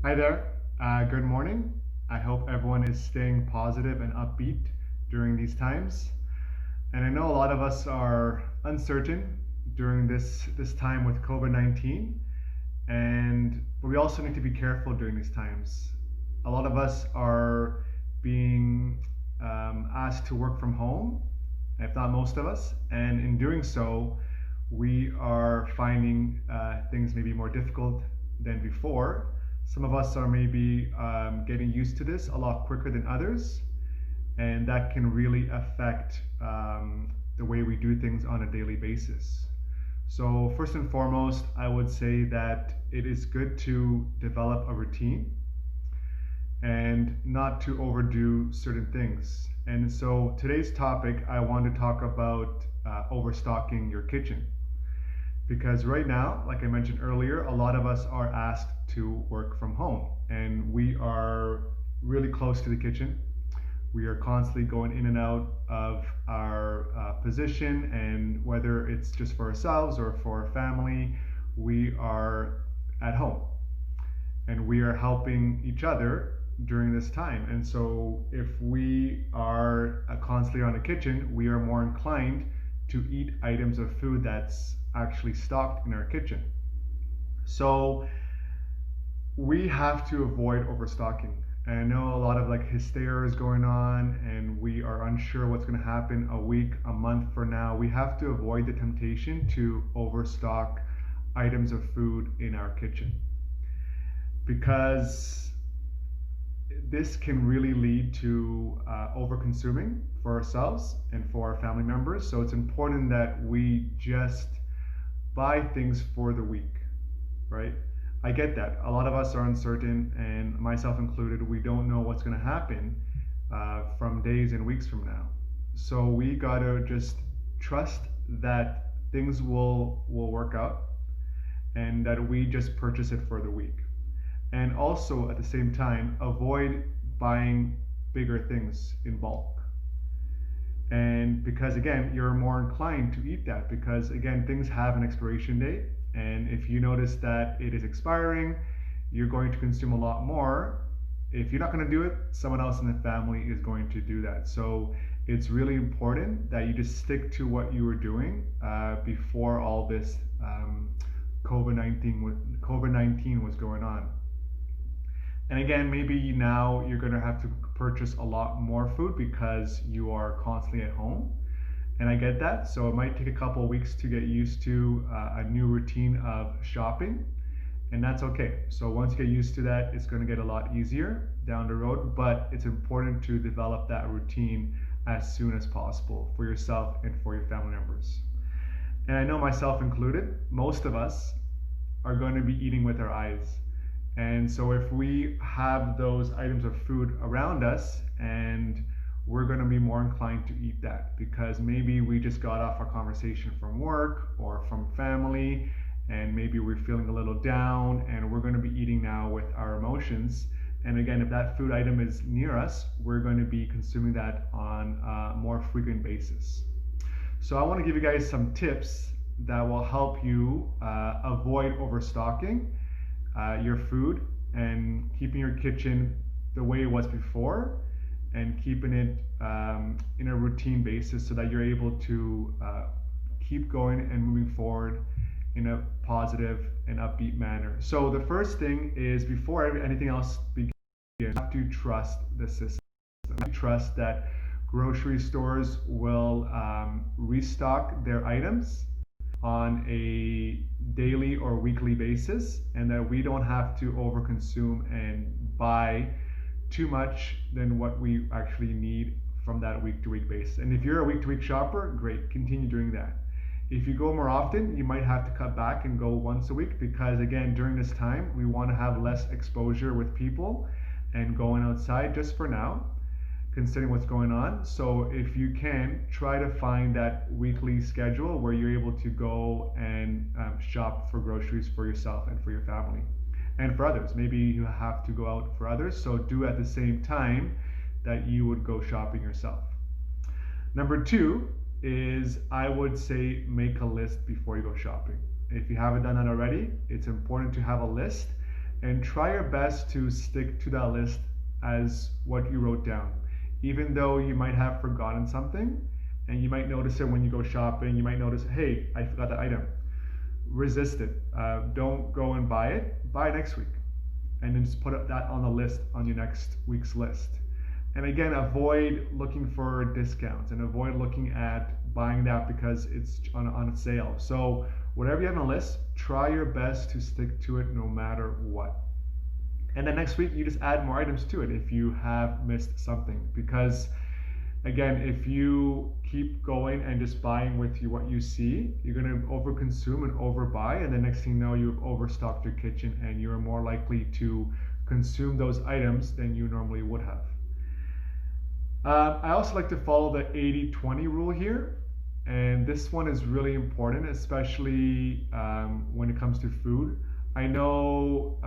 Hi there. Good morning. I hope everyone is staying positive and upbeat during these times. And I know a lot of us are uncertain during this time with COVID-19, and but we also need to be careful during these times. A lot of us are being asked to work from home, if not most of us, and in doing so, we are finding things maybe more difficult than before. Some of us are maybe getting used to this a lot quicker than others, and that can really affect the way we do things on a daily basis. So, first and foremost, I would say that it is good to develop a routine and not to overdo certain things. And so, today's topic, I want to talk about overstocking your kitchen. Because right now, like I mentioned earlier, a lot of us are asked to work from home, and we are really close to the kitchen. We are constantly going in and out of our position, and whether it's just for ourselves or for our family, we are at home and we are helping each other during this time. And so, if we are constantly on the kitchen, we are more inclined to eat items of food that's actually stocked in our kitchen. So, we have to avoid overstocking. And I know a lot of like hysteria is going on, and we are unsure what's going to happen a week, a month from now. We have to avoid the temptation to overstock items of food in our kitchen because this can really lead to over consuming for ourselves and for our family members. So it's important that we just buy things for the week, right? I get that. A lot of us are uncertain, and myself included, we don't know what's going to happen from days and weeks from now. So we got to just trust that things will work out and that we just purchase it for the week. And also at the same time, avoid buying bigger things in bulk. And because again, you're more inclined to eat that because again, things have an expiration date. And if you notice that it is expiring, you're going to consume a lot more. If you're not going to do it, someone else in the family is going to do that. So it's really important that you just stick to what you were doing before all this COVID-19 was going on. And again, maybe now you're going to have to purchase a lot more food because you are constantly at home. And I get that. So it might take a couple of weeks to get used to a new routine of shopping. And that's okay. So once you get used to that, it's going to get a lot easier down the road. But it's important to develop that routine as soon as possible for yourself and for your family members. And I know myself included, most of us are going to be eating with our eyes. And so if we have those items of food around us and we're going to be more inclined to eat that because maybe we just got off a conversation from work or from family and maybe we're feeling a little down and we're going to be eating now with our emotions. And again, if that food item is near us, we're going to be consuming that on a more frequent basis. So I want to give you guys some tips that will help you avoid overstocking your food and keeping your kitchen the way it was before and keeping it in a routine basis so that you're able to keep going and moving forward in a positive and upbeat manner. So the first thing is before anything else begins, you have to trust the system. You have to trust that grocery stores will restock their items on a daily or weekly basis and that we don't have to overconsume and buy too much than what we actually need from that week to week basis. And if you're a week to week shopper, great, continue doing that. If you go more often, you might have to cut back and go once a week because again, during this time, we want to have less exposure with people and going outside just for now considering what's going on. So if you can, try to find that weekly schedule where you're able to go and shop for groceries for yourself and for your family and for others. Maybe you have to go out for others, so do at the same time that you would go shopping yourself. Number two is I would say make a list before you go shopping. If you haven't done that already, it's important to have a list and try your best to stick to that list as what you wrote down. Even though you might have forgotten something, and you might notice it when you go shopping, you might notice, hey, I forgot that item. Resist it. Don't go and buy it. Buy it next week. And then just put that on the list, on your next week's list. And again, avoid looking for discounts and avoid looking at buying that because it's on a sale. So whatever you have on the list, try your best to stick to it no matter what. And then next week, you just add more items to it if you have missed something. Because again, if you keep going and just buying with what you see, you're going to overconsume and overbuy, and the next thing you know, you've overstocked your kitchen and you're more likely to consume those items than you normally would have. I also like to follow the 80-20 rule here, and this one is really important, especially when it comes to food. I know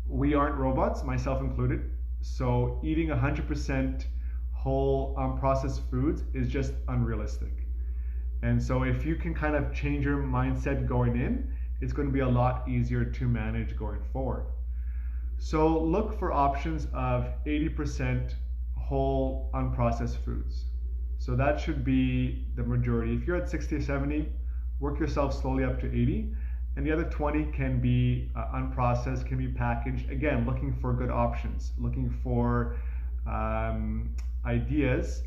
we aren't robots, myself included, so eating 100% whole unprocessed foods is just unrealistic. And so if you can kind of change your mindset going in, it's going to be a lot easier to manage going forward. So look for options of 80% whole unprocessed foods. So that should be the majority. If you're at 60 or 70, work yourself slowly up to 80. And the other 20 can be unprocessed, can be packaged. Again, looking for good options, looking for ideas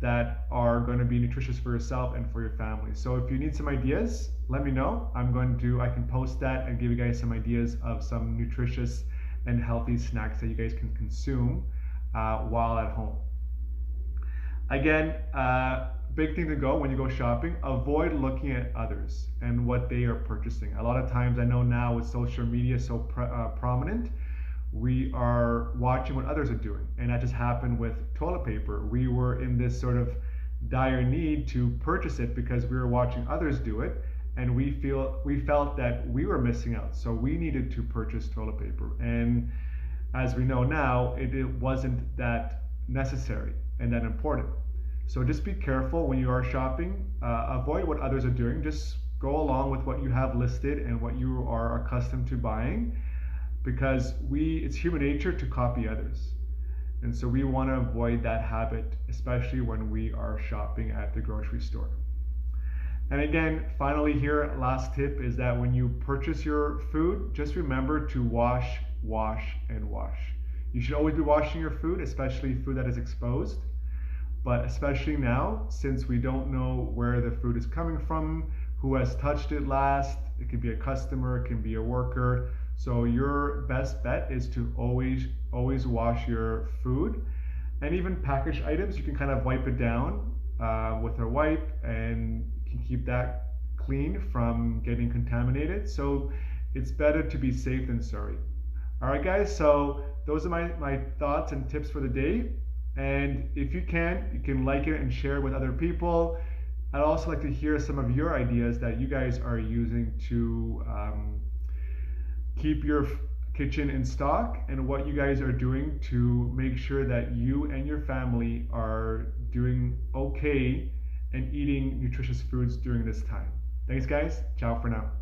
that are going to be nutritious for yourself and for your family. So if you need some ideas, let me know. I can post that and give you guys some ideas of some nutritious and healthy snacks that you guys can consume while at home. Again, big thing to go when you go shopping, avoid looking at others and what they are purchasing. A lot of times, I know now with social media so prominent, we are watching what others are doing. And that just happened with toilet paper. We were in this sort of dire need to purchase it because we were watching others do it, and we felt that we were missing out. So we needed to purchase toilet paper. And as we know now, it wasn't that necessary and that important. So just be careful when you are shopping. Avoid what others are doing. Just go along with what you have listed and what you are accustomed to buying, because it's human nature to copy others. And so we want to avoid that habit, especially when we are shopping at the grocery store. And again, finally here, last tip is that when you purchase your food, just remember to wash, and wash. You should always be washing your food, especially food that is exposed. But especially now, since we don't know where the food is coming from, who has touched it last, it could be a customer, it can be a worker. So your best bet is to always wash your food. And even packaged items, you can kind of wipe it down with a wipe, and can keep that clean from getting contaminated. So it's better to be safe than sorry. All right, guys, so those are my thoughts and tips for the day. And if you can like it and share it with other people. I'd also like to hear some of your ideas that you guys are using to keep your kitchen in stock, and what you guys are doing to make sure that you and your family are doing okay and eating nutritious foods during this time. Thanks, guys. Ciao for now.